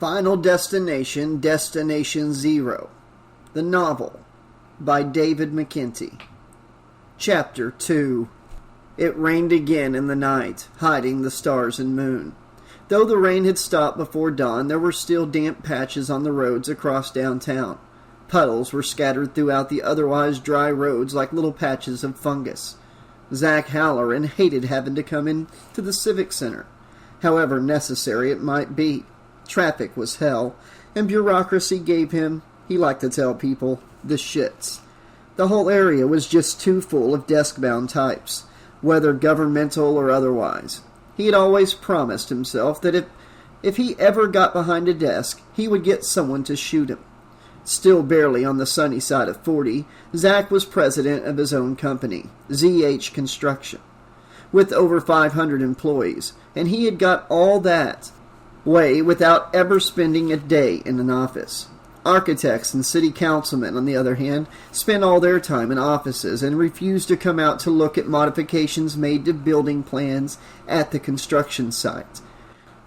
Final Destination, Destination Zero. The novel by David McIntee. Chapter 2. It rained again in the night, hiding the stars and moon. Though the rain had stopped before dawn, there were still damp patches on the roads across downtown. Puddles were scattered throughout the otherwise dry roads like little patches of fungus. Zach Halloran hated having to come in to the Civic Center, however necessary it might be. Traffic was hell, and bureaucracy gave him, he liked to tell people, the shits. The whole area was just too full of desk-bound types, whether governmental or otherwise. He had always promised himself that if he ever got behind a desk, he would get someone to shoot him. Still barely on the sunny side of 40, Zach was president of his own company, ZH Construction, with over 500 employees, and he had got all that way without ever spending a day in an office. Architects and city councilmen, on the other hand, spent all their time in offices and refused to come out to look at modifications made to building plans at the construction site.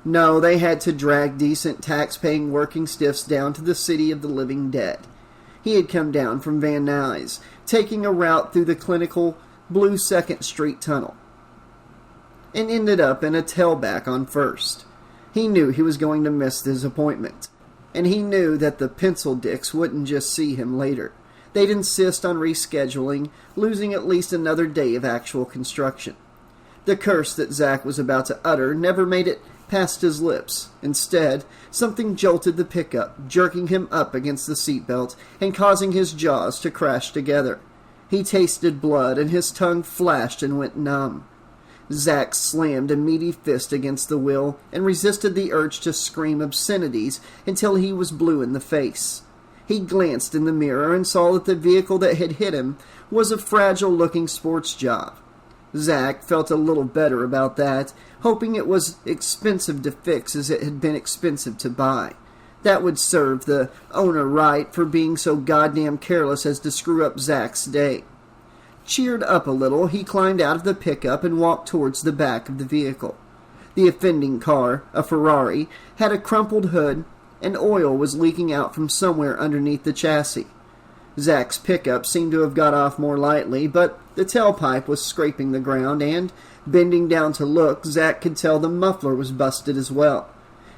No, they had to drag decent tax-paying working stiffs down to the city of the living dead. He had come down from Van Nuys, taking a route through the clinical Blue 2nd Street Tunnel, and ended up in a tailback on First. He knew he was going to miss his appointment, and he knew that the pencil dicks wouldn't just see him later. They'd insist on rescheduling, losing at least another day of actual construction. The curse that Zach was about to utter never made it past his lips. Instead, something jolted the pickup, jerking him up against the seatbelt and causing his jaws to crash together. He tasted blood, and his tongue flashed and went numb. Zach slammed a meaty fist against the wheel and resisted the urge to scream obscenities until he was blue in the face. He glanced in the mirror and saw that the vehicle that had hit him was a fragile-looking sports job. Zach felt a little better about that, hoping it was expensive to fix as it had been expensive to buy. That would serve the owner right for being so goddamn careless as to screw up Zach's day. Cheered up a little, he climbed out of the pickup and walked towards the back of the vehicle. The offending car, a Ferrari, had a crumpled hood, and oil was leaking out from somewhere underneath the chassis. Zach's pickup seemed to have got off more lightly, but the tailpipe was scraping the ground, and, bending down to look, Zach could tell the muffler was busted as well.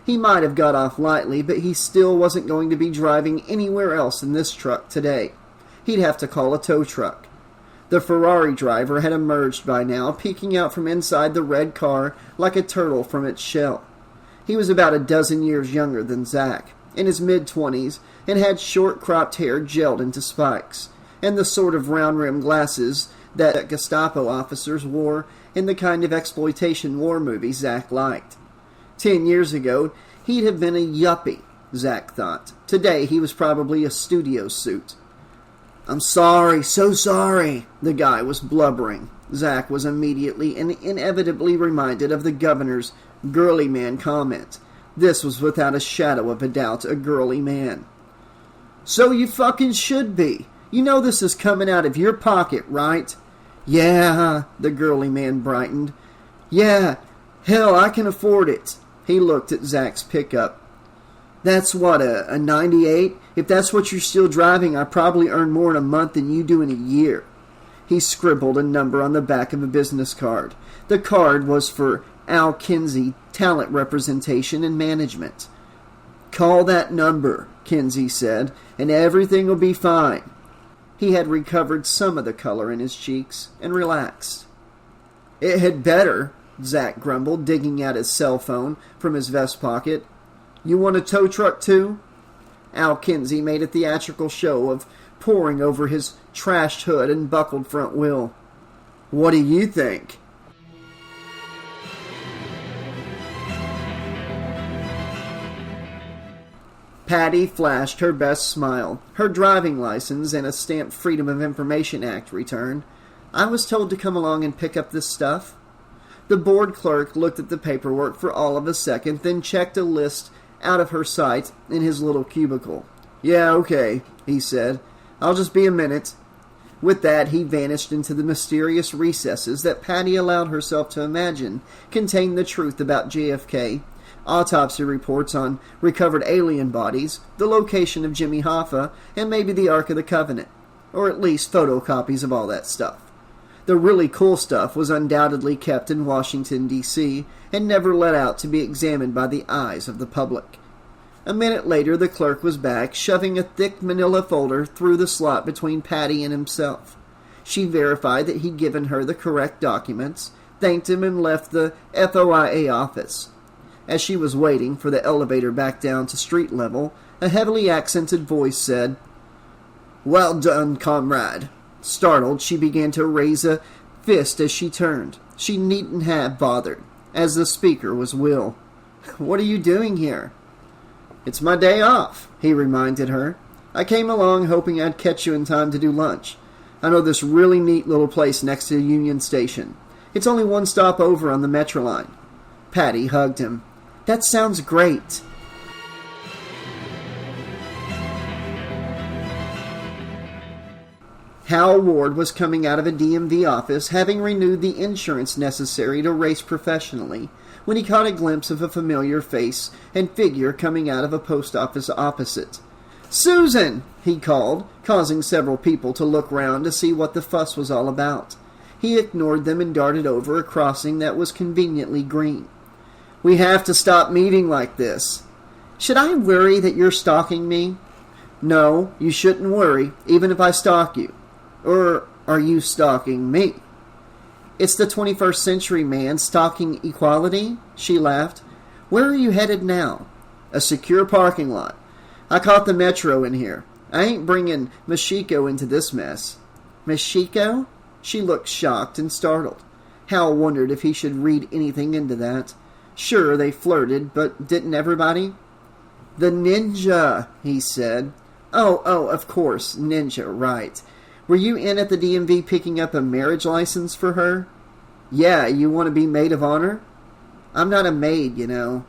He might have got off lightly, but he still wasn't going to be driving anywhere else in this truck today. He'd have to call a tow truck. The Ferrari driver had emerged by now, peeking out from inside the red car like a turtle from its shell. He was about a dozen years younger than Zach, in his mid-20s, and had short-cropped hair gelled into spikes, and the sort of round-rimmed glasses that Gestapo officers wore in the kind of exploitation war movies Zach liked. 10 years ago, he'd have been a yuppie, Zach thought. Today, he was probably a studio suit. "I'm sorry, so sorry," the guy was blubbering. Zach was immediately and inevitably reminded of the governor's girly man comment. This was without a shadow of a doubt a girly man. "So you fucking should be. You know this is coming out of your pocket, right?" "Yeah," the girly man brightened. "Yeah, hell, I can afford it." He looked at Zach's pickup. "That's what, a 98? If that's what you're still driving, I probably earn more in a month than you do in a year." He scribbled a number on the back of a business card. The card was for Al Kinsey, Talent Representation and Management. "Call that number," Kinsey said, "and everything will be fine." He had recovered some of the color in his cheeks and relaxed. "It had better," Zach grumbled, digging out his cell phone from his vest pocket. "You want a tow truck too?" Al Kinsey made a theatrical show of poring over his trashed hood and buckled front wheel. "What do you think?" Patty flashed her best smile, her driving license and a stamped Freedom of Information Act return. "I was told to come along and pick up this stuff." The board clerk looked at the paperwork for all of a second, then checked a list out of her sight in his little cubicle. "Yeah, okay," he said. "I'll just be a minute." With that, he vanished into the mysterious recesses that Patty allowed herself to imagine contained the truth about JFK, Autopsy reports on recovered alien bodies, the location of Jimmy Hoffa, and maybe the Ark of the Covenant. Or at least photocopies of all that stuff. The really cool stuff was undoubtedly kept in Washington, D.C., and never let out to be examined by the eyes of the public. A minute later, the clerk was back, shoving a thick manila folder through the slot between Patty and himself. She verified that he'd given her the correct documents, thanked him, and left the FOIA office. As she was waiting for the elevator back down to street level, a heavily accented voice said, "Well done, comrade." Startled, she began to raise a fist as she turned. She needn't have bothered, as the speaker was Will. "What are you doing here?" "It's my day off," he reminded her. "I came along hoping I'd catch you in time to do lunch. I know this really neat little place next to Union Station. It's only one stop over on the Metro line." Patty hugged him. "That sounds great." Hal Ward was coming out of a DMV office, having renewed the insurance necessary to race professionally, when he caught a glimpse of a familiar face and figure coming out of a post office opposite. "Susan!" he called, causing several people to look round to see what the fuss was all about. He ignored them and darted over a crossing that was conveniently green. "We have to stop meeting like this." "Should I worry that you're stalking me?" "No, you shouldn't worry, even if I stalk you. Or are you stalking me?" "It's the 21st century, man, stalking equality?" She laughed. "Where are you headed now?" "A secure parking lot. I caught the Metro in here. I ain't bringing Mashiko into this mess." "Mashiko?" She looked shocked and startled. Hal wondered if he should read anything into that. Sure, they flirted, but didn't everybody? "The ninja," he said. Oh, of course, ninja, right. Were you in at the DMV picking up a marriage license for her?" "Yeah, you want to be maid of honor?" "I'm not a maid, you know."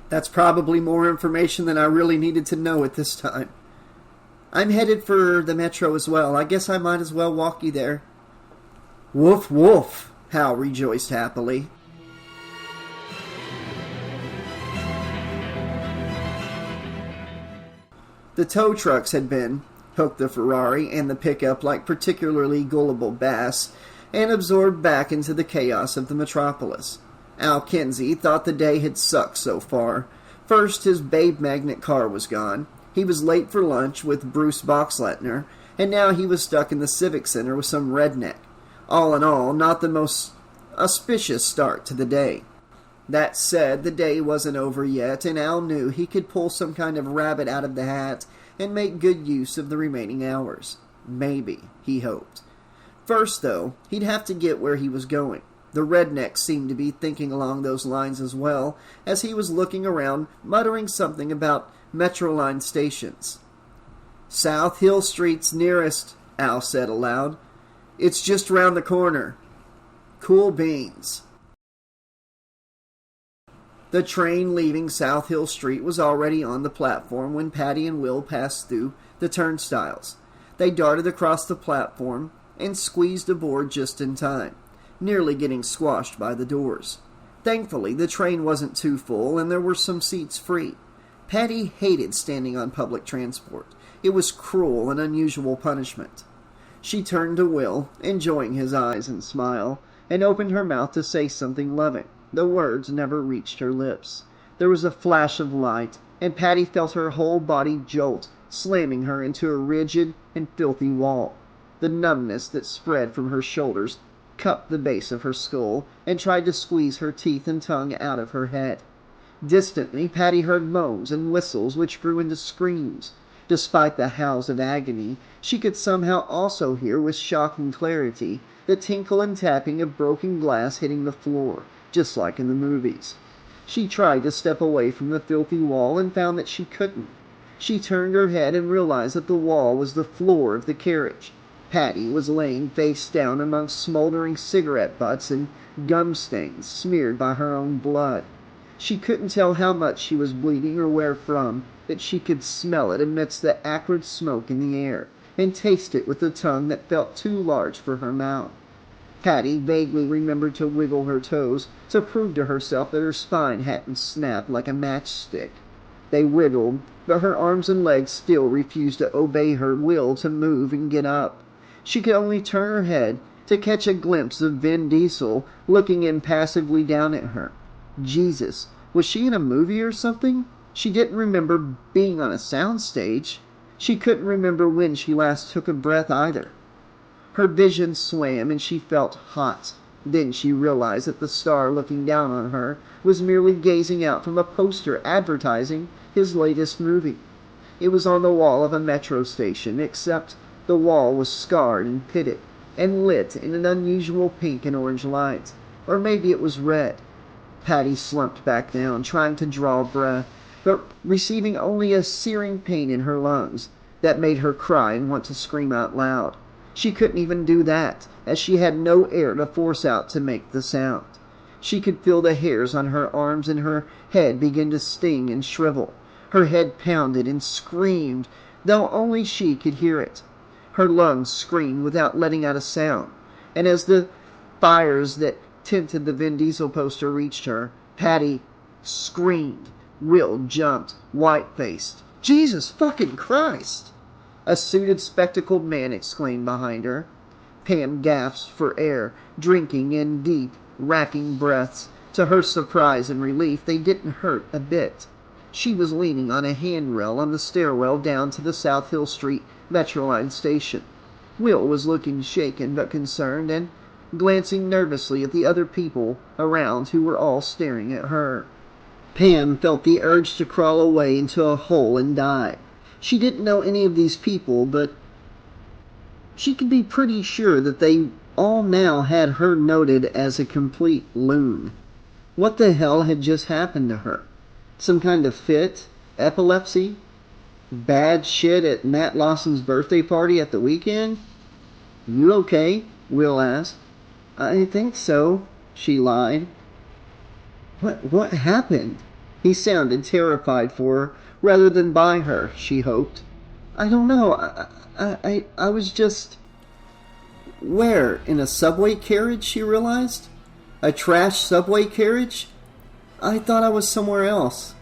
"That's probably more information than I really needed to know at this time." "I'm headed for the Metro as well. I guess I might as well walk you there." "Woof, woof," Hal rejoiced happily. The tow trucks had been hooked the Ferrari and the pickup like particularly gullible bass, and absorbed back into the chaos of the metropolis. Al Kinsey thought the day had sucked so far. First, his babe magnet car was gone. He was late for lunch with Bruce Boxleitner, and now he was stuck in the Civic Center with some redneck. All in all, not the most auspicious start to the day. That said, the day wasn't over yet, and Al knew he could pull some kind of rabbit out of the hat and make good use of the remaining hours. Maybe, he hoped. First, though, he'd have to get where he was going. The redneck seemed to be thinking along those lines as well, as he was looking around, muttering something about Metroline stations. "South Hill Street's nearest," Al said aloud. "It's just round the corner." "Cool beans." The train leaving South Hill Street was already on the platform when Patty and Will passed through the turnstiles. They darted across the platform and squeezed aboard just in time, nearly getting squashed by the doors. Thankfully, the train wasn't too full and there were some seats free. Patty hated standing on public transport. It was cruel and unusual punishment. She turned to Will, enjoying his eyes and smile, and opened her mouth to say something loving. The words never reached her lips. There was a flash of light, and Patty felt her whole body jolt, slamming her into a rigid and filthy wall. The numbness that spread from her shoulders cupped the base of her skull and tried to squeeze her teeth and tongue out of her head. Distantly, Patty heard moans and whistles which grew into screams. Despite the howls of agony, she could somehow also hear with shocking clarity the tinkle and tapping of broken glass hitting the floor, just like in the movies. She tried to step away from the filthy wall and found that she couldn't. She turned her head and realized that the wall was the floor of the carriage. Patty was laying face down amongst smoldering cigarette butts and gum stains smeared by her own blood. She couldn't tell how much she was bleeding or where from, but she could smell it amidst the acrid smoke in the air, and taste it with a tongue that felt too large for her mouth. Patty vaguely remembered to wiggle her toes to prove to herself that her spine hadn't snapped like a matchstick. They wiggled, but her arms and legs still refused to obey her will to move and get up. She could only turn her head to catch a glimpse of Vin Diesel looking impassively down at her. Jesus, was she in a movie or something? She didn't remember being on a soundstage. She couldn't remember when she last took a breath either. Her vision swam and she felt hot. Then she realized that the star looking down on her was merely gazing out from a poster advertising his latest movie. It was on the wall of a metro station, except the wall was scarred and pitted, and lit in an unusual pink and orange light. Or maybe it was red. Patty slumped back down, trying to draw breath, but receiving only a searing pain in her lungs that made her cry and want to scream out loud. She couldn't even do that, as she had no air to force out to make the sound. She could feel the hairs on her arms and her head begin to sting and shrivel. Her head pounded and screamed, though only she could hear it. Her lungs screamed without letting out a sound, and as the fires that tinted the Vin Diesel poster reached her, Patty screamed. Will jumped, white-faced. Jesus fucking Christ! A suited, spectacled man exclaimed behind her. Pam gasped for air, drinking in deep, racking breaths. To her surprise and relief, they didn't hurt a bit. She was leaning on a handrail on the stairwell down to the South Hill Street Metroline station. Will was looking shaken but concerned and glancing nervously at the other people around who were all staring at her. Pam felt the urge to crawl away into a hole and die. She didn't know any of these people, but she could be pretty sure that they all now had her noted as a complete loon. What the hell had just happened to her? Some kind of fit? Epilepsy? Bad shit at Matt Lawson's birthday party at the weekend? You okay? Will asked. I think so, she lied. What happened? He sounded terrified for her, rather than by her, she hoped. I don't know. I was just... Where? In a subway carriage, she realized? A trash subway carriage? I thought I was somewhere else.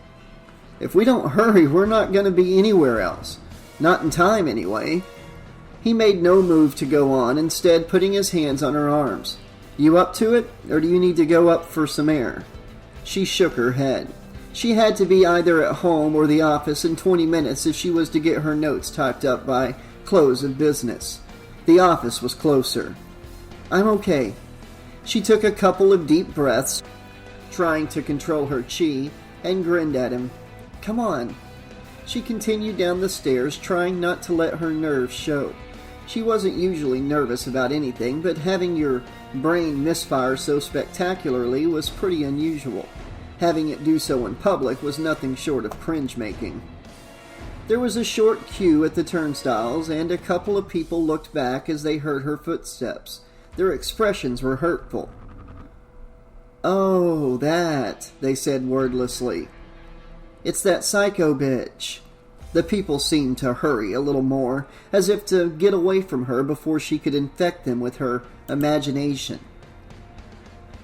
If we don't hurry, we're not going to be anywhere else. Not in time, anyway. He made no move to go on, instead putting his hands on her arms. You up to it, or do you need to go up for some air? She shook her head. She had to be either at home or the office in 20 minutes if she was to get her notes typed up by close of business. The office was closer. I'm okay. She took a couple of deep breaths, trying to control her chi, and grinned at him. Come on. She continued down the stairs, trying not to let her nerves show. She wasn't usually nervous about anything, but having your brain misfire so spectacularly was pretty unusual. Having it do so in public was nothing short of cringe-making. There was a short queue at the turnstiles, and a couple of people looked back as they heard her footsteps. Their expressions were hurtful. Oh, that, they said wordlessly. It's that psycho bitch. The people seemed to hurry a little more, as if to get away from her before she could infect them with her imagination.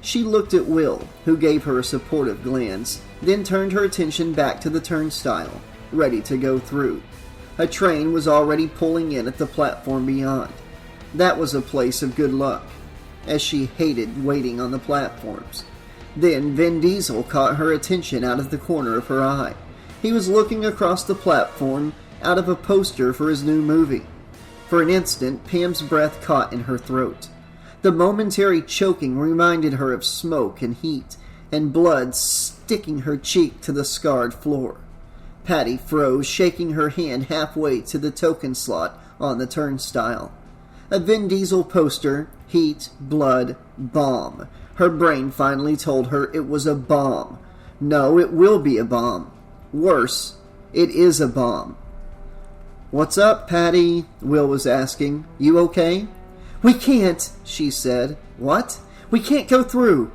She looked at Will, who gave her a supportive glance, then turned her attention back to the turnstile, ready to go through. A train was already pulling in at the platform beyond. That was a place of good luck, as she hated waiting on the platforms. Then Vin Diesel caught her attention out of the corner of her eye. He was looking across the platform out of a poster for his new movie. For an instant, Pam's breath caught in her throat. The momentary choking reminded her of smoke and heat, and blood sticking her cheek to the scarred floor. Patty froze, shaking her hand halfway to the token slot on the turnstile. A Vin Diesel poster, heat, blood, bomb. Her brain finally told her it was a bomb. No, it will be a bomb. Worse, it is a bomb. What's up, Patty? Will was asking. You okay? We can't, she said. What? We can't go through.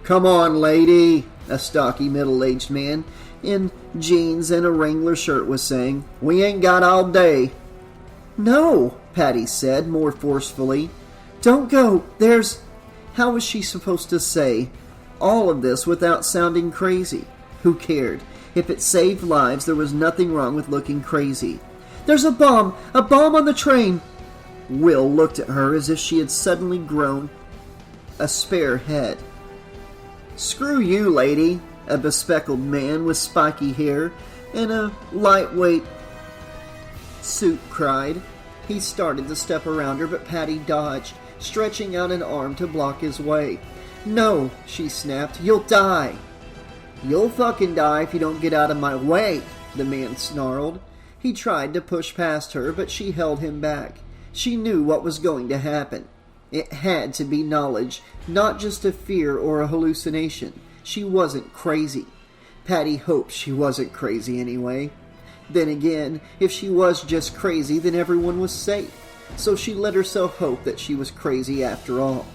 Come on, lady, a stocky middle-aged man in jeans and a Wrangler shirt was saying. We ain't got all day. No, Patty said more forcefully. Don't go. There's... How was she supposed to say all of this without sounding crazy? Who cared? If it saved lives, there was nothing wrong with looking crazy. "There's a bomb! A bomb on the train!" Will looked at her as if she had suddenly grown a spare head. "Screw you, lady," a bespectacled man with spiky hair and a lightweight suit cried. He started to step around her, but Patty dodged, stretching out an arm to block his way. "No," she snapped. "You'll die." "You'll fucking die if you don't get out of my way," the man snarled. He tried to push past her, but she held him back. She knew what was going to happen. It had to be knowledge, not just a fear or a hallucination. She wasn't crazy. Patty hoped she wasn't crazy anyway. Then again, if she was just crazy, then everyone was safe. So she let herself hope that she was crazy after all.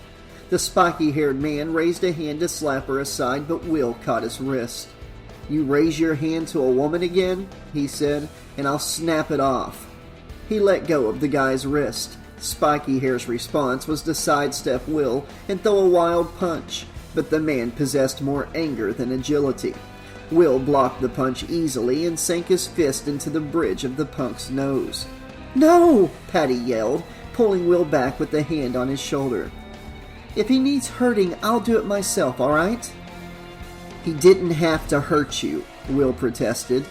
The spiky-haired man raised a hand to slap her aside, but Will caught his wrist. "You raise your hand to a woman again," he said, "and I'll snap it off." He let go of the guy's wrist. Spiky Hair's response was to sidestep Will and throw a wild punch, but the man possessed more anger than agility. Will blocked the punch easily and sank his fist into the bridge of the punk's nose. "No!" Patty yelled, pulling Will back with the hand on his shoulder. "If he needs hurting, I'll do it myself, all right?" "He didn't have to hurt you," Will protested.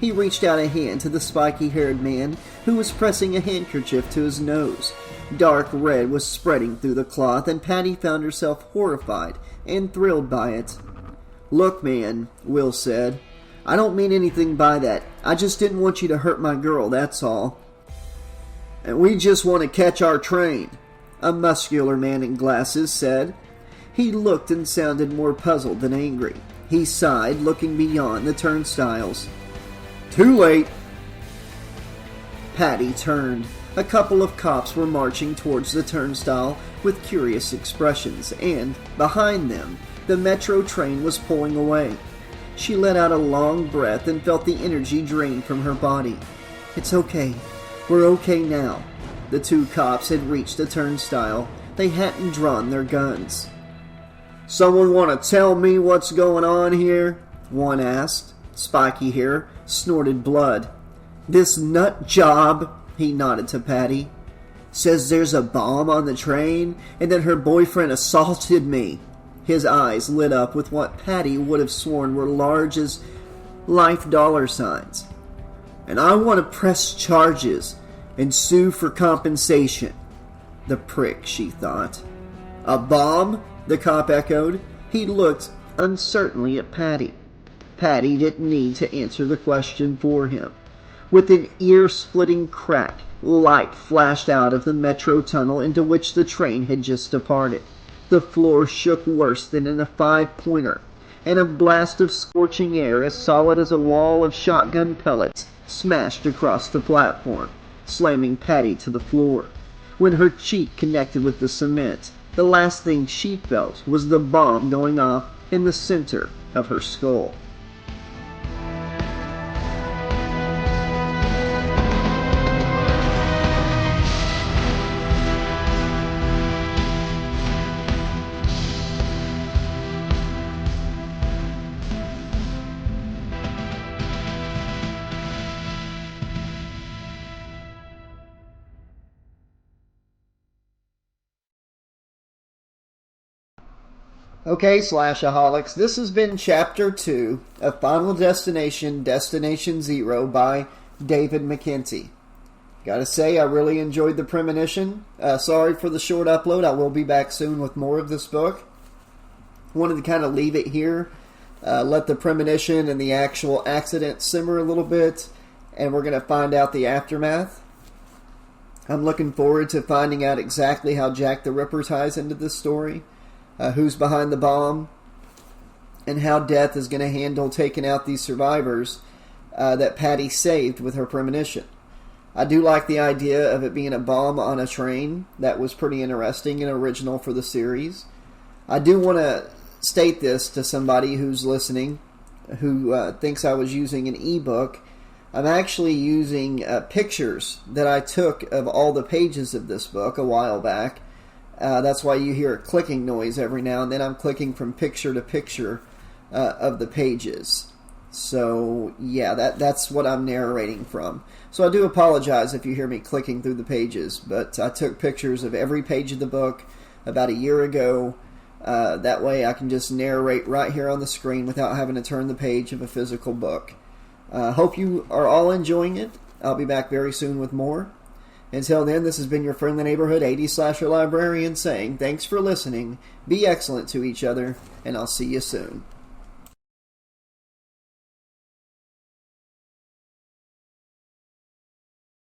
He reached out a hand to the spiky-haired man, who was pressing a handkerchief to his nose. Dark red was spreading through the cloth, and Patty found herself horrified and thrilled by it. "Look, man," Will said, "I don't mean anything by that. I just didn't want you to hurt my girl, that's all. And we just want to catch our train," a muscular man in glasses said. He looked and sounded more puzzled than angry. He sighed, looking beyond the turnstiles. "Too late." Patty turned. A couple of cops were marching towards the turnstile with curious expressions, and, behind them, the metro train was pulling away. She let out a long breath and felt the energy drain from her body. "It's okay. We're okay now." The two cops had reached the turnstile. They hadn't drawn their guns. "Someone want to tell me what's going on here?" one asked. Spiky Hair snorted blood. "This nut job," he nodded to Patty, "says there's a bomb on the train and that her boyfriend assaulted me." His eyes lit up with what Patty would have sworn were large as life dollar signs. "And I want to press charges and sue for compensation." The prick, she thought. "A bomb?" the cop echoed. He looked uncertainly at Patty. Patty didn't need to answer the question for him. With an ear-splitting crack, light flashed out of the metro tunnel into which the train had just departed. The floor shook worse than in a five-pointer, and a blast of scorching air as solid as a wall of shotgun pellets smashed across the platform, slamming Patty to the floor. When her cheek connected with the cement, the last thing she felt was the bomb going off in the center of her skull. Okay, Slashaholics, this has been Chapter 2 of Final Destination, Destination Zero by David McIntee. Gotta say, I really enjoyed the premonition. Sorry for the short upload. I will be back soon with more of this book. Wanted to kind of leave it here, let the premonition and the actual accident simmer a little bit, and we're going to find out the aftermath. I'm looking forward to finding out exactly how Jack the Ripper ties into this story. Who's behind the bomb, and how Death is going to handle taking out these survivors that Patty saved with her premonition. I do like the idea of it being a bomb on a train. That was pretty interesting and original for the series. I do want to state this to somebody who's listening, who thinks I was using an ebook. I'm actually using pictures that I took of all the pages of this book a while back. That's why you hear a clicking noise every now and then. I'm clicking from picture to picture of the pages. So, yeah, that's what I'm narrating from. So I do apologize if you hear me clicking through the pages, but I took pictures of every page of the book about a year ago. That way I can just narrate right here on the screen without having to turn the page of a physical book. Hope you are all enjoying it. I'll be back very soon with more. Until then, this has been your friendly neighborhood 80s slasher librarian saying thanks for listening, be excellent to each other, and I'll see you soon.